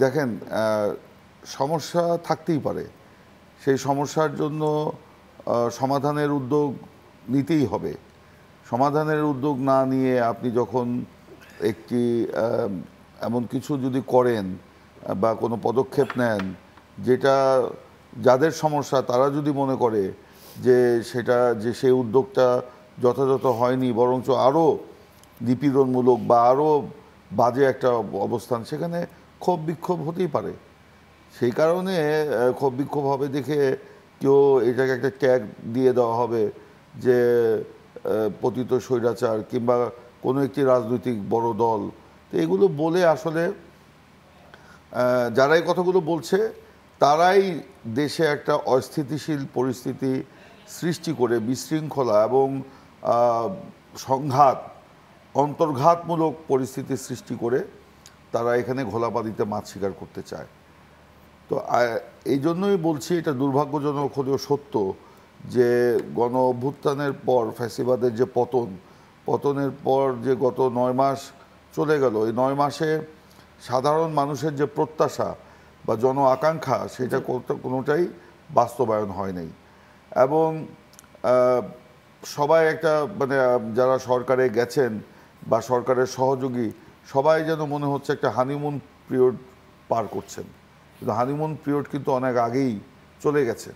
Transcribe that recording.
দেখেন, সমস্যা থাকতেই পারে। সেই সমস্যার জন্য সমাধানের উদ্যোগ নিতেই হবে। সমাধানের উদ্যোগ না নিয়ে আপনি যখন একটি এমন কিছু যদি করেন বা কোনো পদক্ষেপ নেন যেটা যাদের সমস্যা তারা যদি মনে করে যে সেটা যে সেই উদ্যোগটা যথাযথ হয়নি, বরঞ্চ আরও নিপীড়নমূলক বা আরও বাজে একটা অবস্থান, সেখানে ক্ষোভ বিক্ষোভ হতেই পারে। সেই কারণে ক্ষোভ বিক্ষোভ হবে দেখে কেউ এটাকে একটা ট্যাগ দিয়ে দেওয়া হবে যে পতিত স্বৈরাচার কিংবা কোনো একটি রাজনৈতিক বড় দল। তো এগুলো বলে আসলে যারা এই কথাগুলো বলছে তারাই দেশে একটা অস্থিতিশীল পরিস্থিতি সৃষ্টি করে বিশৃঙ্খলা এবং সংঘাত, অন্তর্ঘাতমূলক পরিস্থিতি সৃষ্টি করে তারা এখানে ঘোলাপানিতে মাছ শিকার করতে চায়। তো এই জন্যই বলছি এটা দুর্ভাগ্যজনক হলেও সত্য যে গণ অভ্যুত্থানের পর ফ্যাসিবাদের যে পতনের পর যে গত ৯ মাস চলে গেল, এই ৯ মাসে সাধারণ মানুষের যে প্রত্যাশা বা জন আকাঙ্ক্ষা সেটা কোনোটাই বাস্তবায়ন হয় নাই। এবং সবাই একটা মানে যারা সরকারে গেছেন বা সরকারের সহযোগী সবাই যেন মনে হচ্ছে একটা হানিমুন পিরিয়ড পার করছেন, কিন্তু হানিমুন পিরিয়ড কিন্তু অনেক আগেই চলে গেছে।